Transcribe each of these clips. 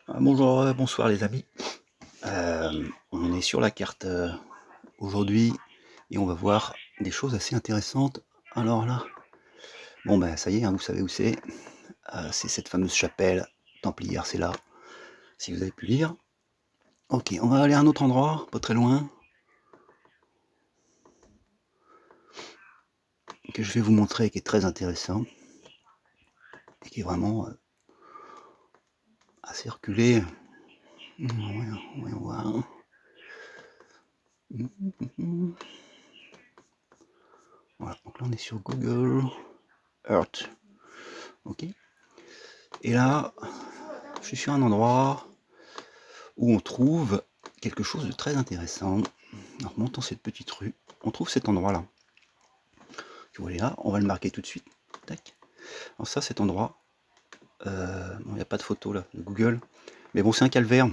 Bonjour, bonsoir les amis. On est sur la carte aujourd'hui et on va voir des choses assez intéressantes. Alors là, bon ben ça y est, hein, vous savez où c'est. C'est cette fameuse chapelle templière, c'est là, si vous avez pu lire. Ok, on va aller à un autre endroit, pas très loin, que je vais vous montrer, qui est très intéressant et qui est vraiment assez reculé. Voyons voir. Voilà, donc là on est sur Google Earth. Ok. Et là, je suis sur un endroit où on trouve quelque chose de très intéressant. En remontant cette petite rue, on trouve cet endroit-là. Vous voyez là, on va le marquer tout de suite. Tac. Alors ça, cet endroit, il n'y a pas de photo là de Google, mais bon, c'est un calvaire.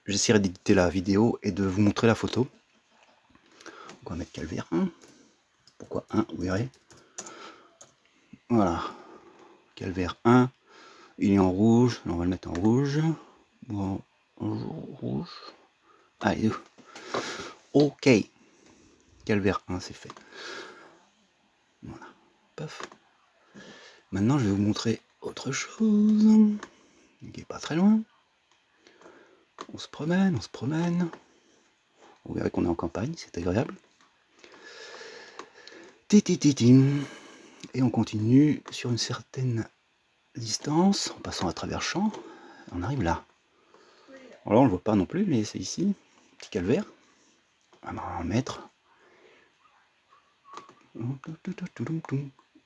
J'essaierai d'éditer la vidéo et de vous montrer la photo. Donc on va mettre calvaire 1. Pourquoi 1? Vous verrez. Voilà. Calvaire 1. Il est en rouge. On va le mettre en rouge. Bon, rouge. Allez. Ok. Calvaire 1, c'est fait. Voilà. Paf. Maintenant, je vais vous montrer autre chose qui est pas très loin. On se promène, on se promène. Vous verrez qu'on est en campagne, c'est agréable. Et on continue sur une certaine distance, en passant à travers champs. On arrive là. Alors là, on le voit pas non plus, mais c'est ici. Petit calvaire. On va en mettre.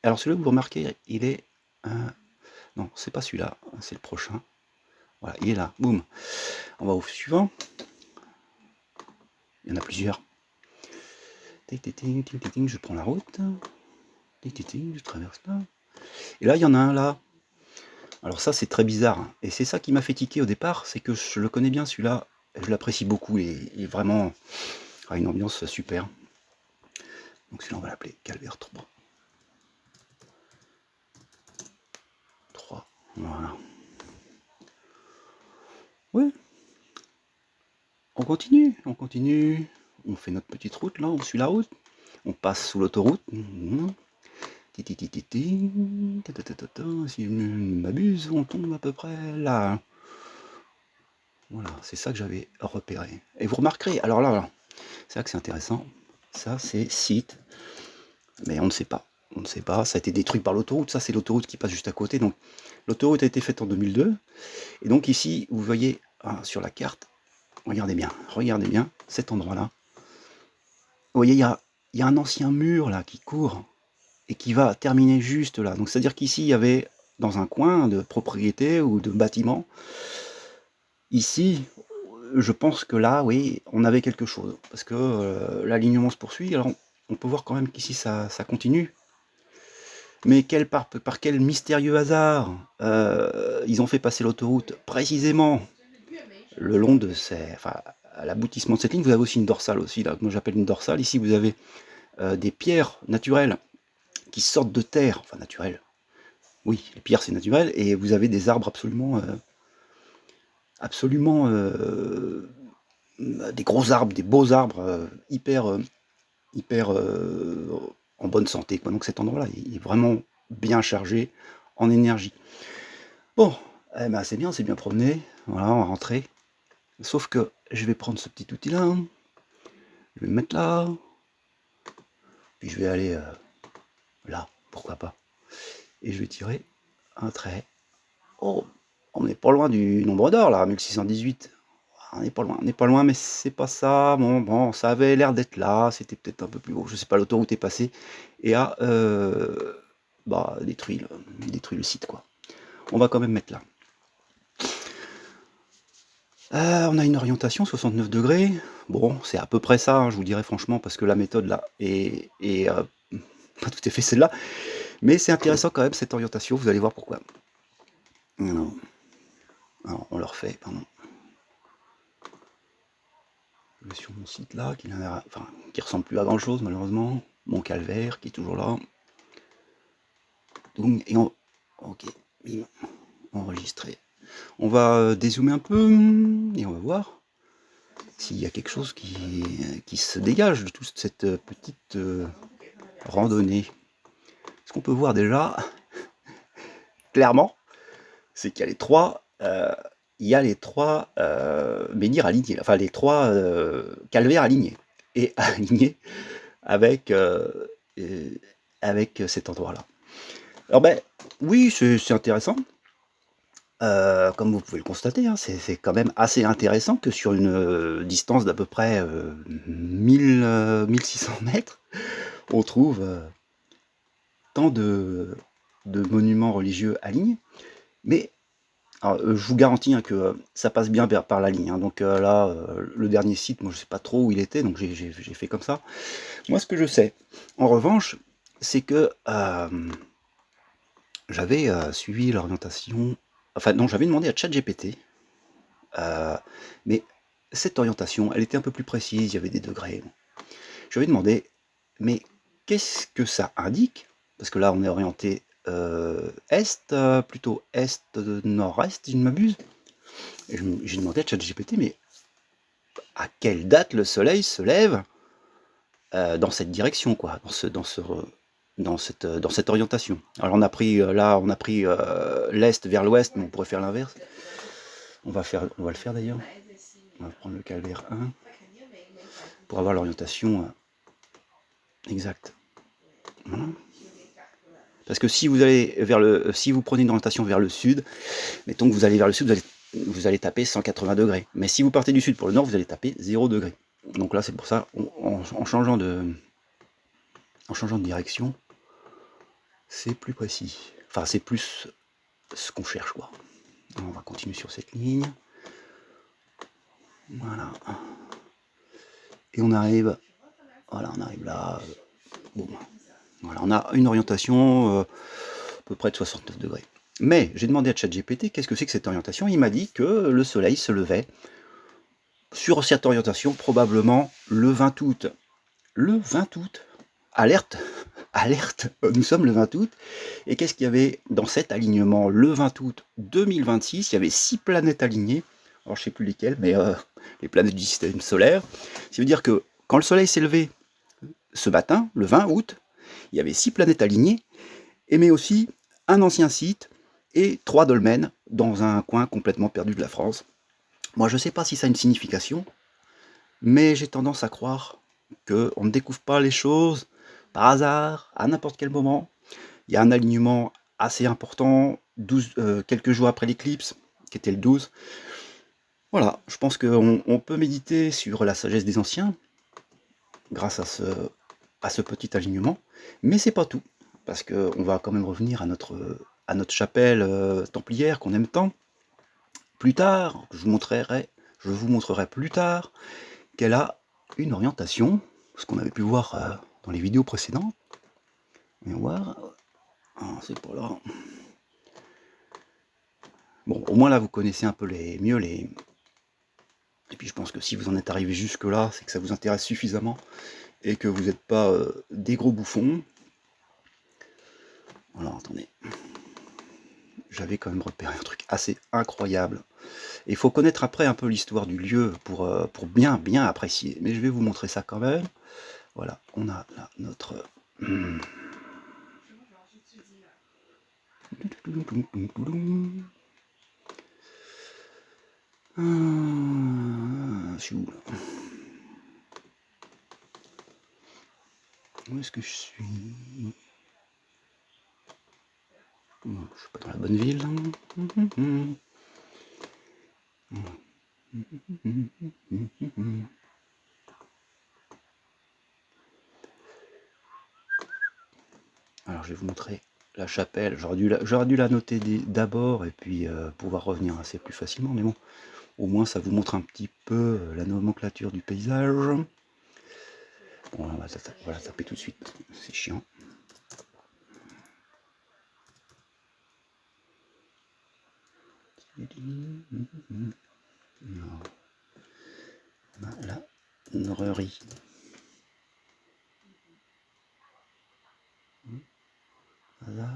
Alors celui-là, vous remarquez, il est... non, c'est pas celui-là, c'est le prochain. Voilà, il est là. Boum. On va au suivant. Il y en a plusieurs. Je prends la route. Je traverse là. Et là, il y en a un là. Alors ça, c'est très bizarre. Et c'est ça qui m'a fait tiquer au départ, c'est que je le connais bien celui-là. Je l'apprécie beaucoup et vraiment a une ambiance super. Donc celui-là, on va l'appeler Calvaire 3. 3. Voilà. Ouais. On continue, on continue. On fait notre petite route là, on suit la route. On passe sous l'autoroute. Si je ne m'abuse, on tombe à peu près là. Voilà, c'est ça que j'avais repéré. Et vous remarquerez, alors là, c'est là que c'est intéressant. Ça, c'est site, mais on ne sait pas. On ne sait pas, ça a été détruit par l'autoroute. Ça, c'est l'autoroute qui passe juste à côté. Donc, l'autoroute a été faite en 2002. Et donc, ici, vous voyez sur la carte, regardez bien cet endroit-là. Vous voyez, il y a un ancien mur là qui court et qui va terminer juste là. Donc, c'est-à-dire qu'ici, il y avait dans un coin de propriété ou de bâtiment. Ici, je pense que là, oui, on avait quelque chose. Parce que l'alignement se poursuit. Alors, on peut voir quand même qu'ici, ça continue. Mais par quel mystérieux hasard ils ont fait passer l'autoroute précisément le long de à l'aboutissement de cette ligne. Vous avez aussi une dorsale aussi, là, que moi j'appelle une dorsale. Ici, vous avez des pierres naturelles qui sortent de terre. Enfin, naturelles. Oui, les pierres, c'est naturel. Et vous avez des arbres absolument des gros arbres, des beaux arbres, hyper en bonne santé, quoi. Donc cet endroit-là, il est vraiment bien chargé en énergie. Bon, eh ben c'est bien, on s'est bien promené. Voilà, on va rentrer. Sauf que je vais prendre ce petit outil-là. Je vais me mettre là. Puis je vais aller là, pourquoi pas. Et je vais tirer un trait. Oh, on n'est pas loin du nombre d'or là, 1618. On n'est pas loin, mais c'est pas ça. Bon, ça avait l'air d'être là. C'était peut-être un peu plus haut. Je sais pas, l'autoroute est passée et a détruit le site, quoi. On va quand même mettre là. On a une orientation 69 degrés. Bon, c'est à peu près ça, hein, je vous dirais franchement, parce que la méthode là est pas tout à fait celle-là. Mais c'est intéressant quand même cette orientation, vous allez voir pourquoi. Alors on le refait, pardon. Je vais sur mon site là, qui ressemble plus à grand chose malheureusement. Mon calvaire qui est toujours là. Et ok, bim, enregistrer. On va dézoomer un peu et on va voir s'il y a quelque chose qui se dégage de toute cette petite randonnée. Ce qu'on peut voir déjà, clairement, c'est qu'il y a les trois menhirs alignés, enfin les trois calvaires alignés, et alignés avec, avec cet endroit-là. Alors ben, oui, c'est intéressant. Comme vous pouvez le constater, hein, c'est quand même assez intéressant que sur une distance d'à peu près 1600 mètres, on trouve tant de monuments religieux alignés. Mais alors, je vous garantis hein, que ça passe bien par la ligne. Hein. Donc là, le dernier site, moi je sais pas trop où il était, donc j'ai fait comme ça. Moi ce que je sais, en revanche, c'est que j'avais suivi l'orientation, enfin non, j'avais demandé à ChatGPT, mais cette orientation, elle était un peu plus précise, il y avait des degrés. Je lui ai demandé, mais qu'est-ce que ça indique? Parce que là, on est orienté est, plutôt est-nord-est, si je ne m'abuse. Et j'ai demandé à ChatGPT, mais à quelle date le soleil se lève dans cette direction, quoi, dans cette orientation. Alors on a pris l'est vers l'ouest, mais on pourrait faire l'inverse. On va le faire d'ailleurs. On va prendre le calvaire 1 pour avoir l'orientation exacte. Voilà. Parce que si vous allez si vous prenez une orientation vers le sud, mettons que vous allez vers le sud, vous allez taper 180 degrés. Mais si vous partez du sud pour le nord, vous allez taper 0 degré. Donc là, c'est pour ça, en changeant de direction, c'est plus précis. Enfin, c'est plus ce qu'on cherche, quoi. On va continuer sur cette ligne. Voilà. Et on arrive, voilà, on arrive là. Bon, voilà, on a une orientation à peu près de 69 degrés. Mais j'ai demandé à ChatGPT qu'est-ce que c'est que cette orientation. Il m'a dit que le soleil se levait sur cette orientation probablement le 20 août. Le 20 août, alerte, alerte, nous sommes le 20 août. Et qu'est-ce qu'il y avait dans cet alignement le 20 août 2026? Il y avait 6 planètes alignées. Alors je ne sais plus lesquelles, mais les planètes du système solaire. Ça veut dire que quand le soleil s'est levé ce matin, le 20 août, il y avait 6 planètes alignées, mais aussi un ancien site et 3 dolmens dans un coin complètement perdu de la France. Moi, je ne sais pas si ça a une signification, mais j'ai tendance à croire qu'on ne découvre pas les choses par hasard, à n'importe quel moment. Il y a un alignement assez important, quelques jours après l'éclipse, qui était le 12. Voilà, je pense qu'on peut méditer sur la sagesse des anciens, grâce à ce petit alignement, mais c'est pas tout, parce qu'on va quand même revenir à notre chapelle templière qu'on aime tant. Plus tard, je vous montrerai plus tard qu'elle a une orientation, ce qu'on avait pu voir dans les vidéos précédentes. On va voir. Ah, c'est pas là. Bon, au moins là, vous connaissez un peu mieux les... Et puis je pense que si vous en êtes arrivé jusque-là, c'est que ça vous intéresse suffisamment et que vous n'êtes pas des gros bouffons. Alors, attendez. J'avais quand même repéré un truc assez incroyable. Et il faut connaître après un peu l'histoire du lieu pour bien apprécier. Mais je vais vous montrer ça quand même. Voilà, on a là notre... Je suis où là? Où est-ce que je suis? Je suis pas dans la bonne ville. Alors je vais vous montrer la chapelle. J'aurais dû la noter d'abord et puis pouvoir revenir assez plus facilement. Mais bon, au moins ça vous montre un petit peu la nomenclature du paysage. Bon, on va taper tout de suite. C'est chiant. Non. La Norerie. Là.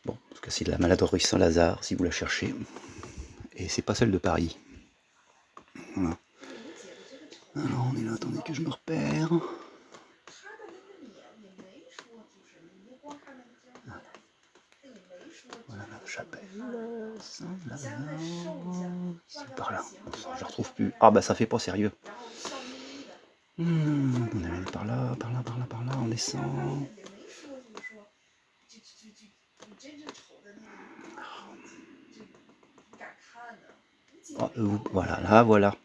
Bon, tout cas, c'est de la maladrerie Saint-Lazare, si vous la cherchez. Et c'est pas celle de Paris. Voilà. Alors, on est là, attendez que je me repère. Voilà la chapelle Saint-Lazare. C'est par là. Je la retrouve plus. Ah bah ça fait pas sérieux. On allait par là, on descend. Oh, voilà, là, voilà.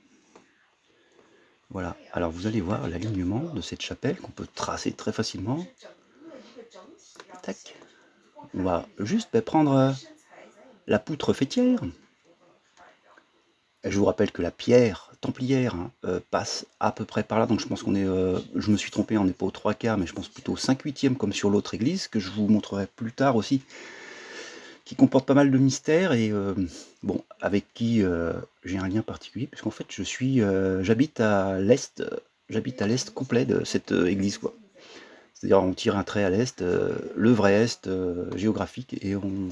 Voilà. Alors vous allez voir l'alignement de cette chapelle qu'on peut tracer très facilement. Tac. On va juste prendre la poutre fêtière. Je vous rappelle que la pierre templière passe à peu près par là, donc je pense qu'on est, je me suis trompé, on n'est pas aux 3/4, mais je pense plutôt au 5/8 comme sur l'autre église, que je vous montrerai plus tard aussi, qui comporte pas mal de mystères et bon, avec qui j'ai un lien particulier, puisqu'en fait j'habite à l'est complet de cette église, quoi. C'est-à-dire on tire un trait à l'est, le vrai est géographique, et on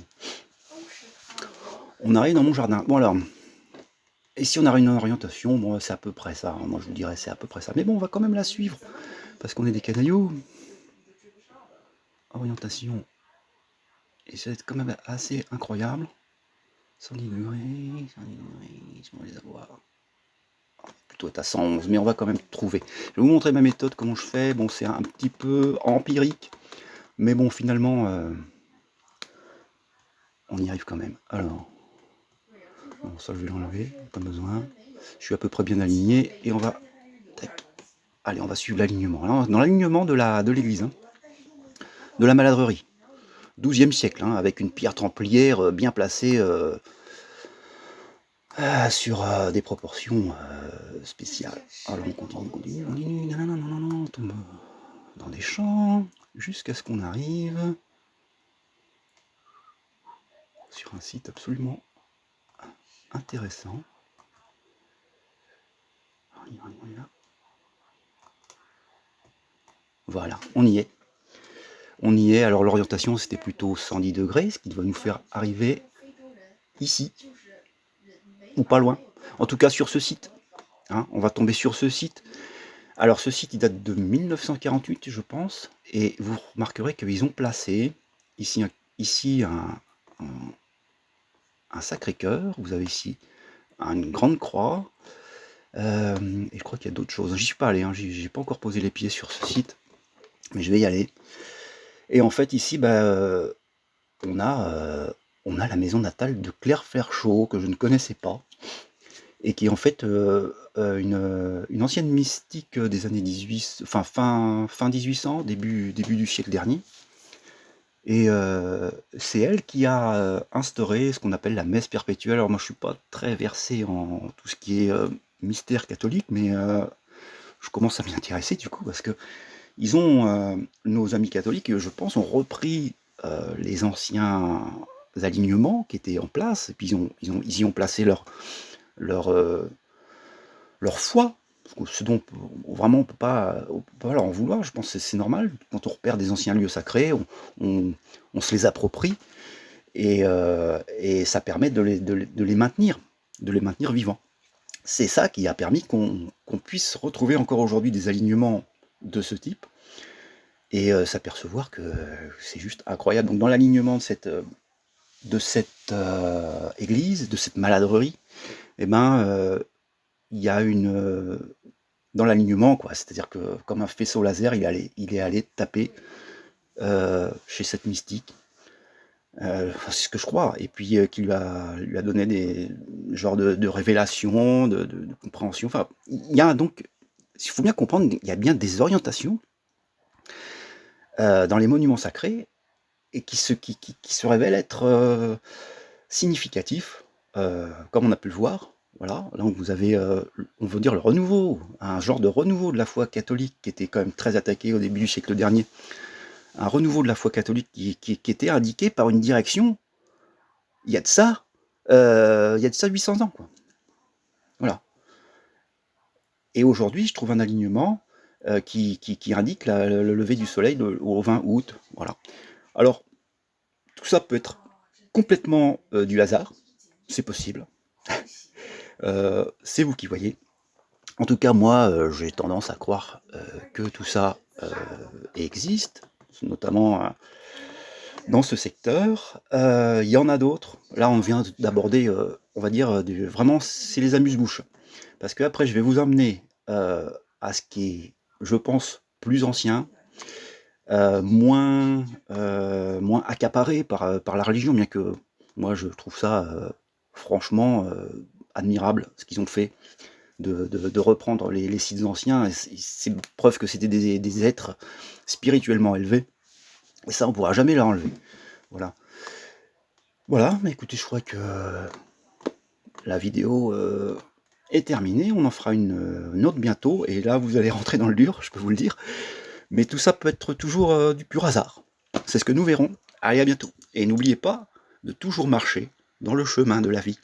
arrive dans mon jardin. Bon alors, et si on a une orientation, bon c'est à peu près ça, hein. Moi je vous dirais c'est à peu près ça. Mais bon, on va quand même la suivre, parce qu'on est des canailloux. Orientation, et c'est quand même assez incroyable. 110 degrés, si on les avoir. Plutôt être à 111, mais on va quand même trouver. Je vais vous montrer ma méthode, comment je fais. Bon, c'est un petit peu empirique, mais bon, finalement, on y arrive quand même. Alors, bon, ça je vais l'enlever, pas besoin. Je suis à peu près bien aligné, et on va... Tac. Allez, on va suivre l'alignement. Dans l'alignement de l'église, hein, de la maladrerie. 12e siècle, hein, avec une pierre templière bien placée sur des proportions spéciales. Alors on continue, non, on tombe dans des champs, jusqu'à ce qu'on arrive sur un site absolument intéressant. On y va. Voilà, on y est. On y est. Alors l'orientation c'était plutôt 110 degrés, ce qui doit nous faire arriver ici, ou pas loin. En tout cas sur ce site. Hein, on va tomber sur ce site. Alors ce site il date de 1948 je pense, et vous remarquerez qu'ils ont placé ici un Sacré-Cœur, vous avez ici une grande croix, et je crois qu'il y a d'autres choses. J'y suis pas allé, hein, j'ai pas encore posé les pieds sur ce site, mais je vais y aller. Et en fait ici on a la maison natale de Claire Ferchaud, que je ne connaissais pas, et qui est en fait une ancienne mystique des années 18, enfin fin 1800, début du siècle dernier. Et c'est elle qui a instauré ce qu'on appelle la messe perpétuelle. Alors moi je suis pas très versé en tout ce qui est mystère catholique, mais je commence à m'y intéresser du coup, parce que ils ont, nos amis catholiques, je pense, ont repris les anciens alignements qui étaient en place, et puis ils y ont placé leur, leur foi, ce dont vraiment on peut pas leur en vouloir. Je pense que c'est normal. Quand on repère des anciens lieux sacrés, on se les approprie, et ça permet de les maintenir vivants. C'est ça qui a permis qu'on puisse retrouver encore aujourd'hui des alignements de ce type, et s'apercevoir que c'est juste incroyable. Donc dans l'alignement de cette église, de cette maladrerie, eh ben il y a dans l'alignement, quoi. C'est-à-dire que comme un faisceau laser, il est allé taper chez cette mystique. C'est ce que je crois, et puis qui lui a donné des genres de révélations, de compréhension. Enfin, il y a donc, il faut bien comprendre, il y a bien des orientations dans les monuments sacrés, et qui se révèlent être significatifs, comme on a pu le voir. Voilà, là vous avez, on veut dire, le renouveau, un genre de renouveau de la foi catholique qui était quand même très attaqué au début du siècle dernier. Un renouveau de la foi catholique qui était indiqué par une direction, il y a de ça 800 ans, quoi. Voilà. Et aujourd'hui, je trouve un alignement qui indique le lever du soleil au 20 août. Voilà. Alors, tout ça peut être complètement du hasard, c'est possible. C'est vous qui voyez. En tout cas, moi, j'ai tendance à croire que tout ça existe, notamment dans ce secteur. Il y en a d'autres. Là, on vient d'aborder, on va dire, vraiment, c'est les amuse-bouches. Parce que après, je vais vous emmener à ce qui est, je pense, plus ancien, moins accaparé par la religion, bien que moi, je trouve ça franchement admirable, ce qu'ils ont fait de reprendre les sites anciens. Et c'est preuve que c'était des êtres spirituellement élevés. Et ça, on pourra jamais l'enlever. Voilà. Voilà, mais écoutez, je crois que la vidéo est terminée. On en fera une autre bientôt. Et là, vous allez rentrer dans le dur, je peux vous le dire. Mais tout ça peut être toujours du pur hasard. C'est ce que nous verrons. Allez, à bientôt. Et n'oubliez pas de toujours marcher dans le chemin de la vie.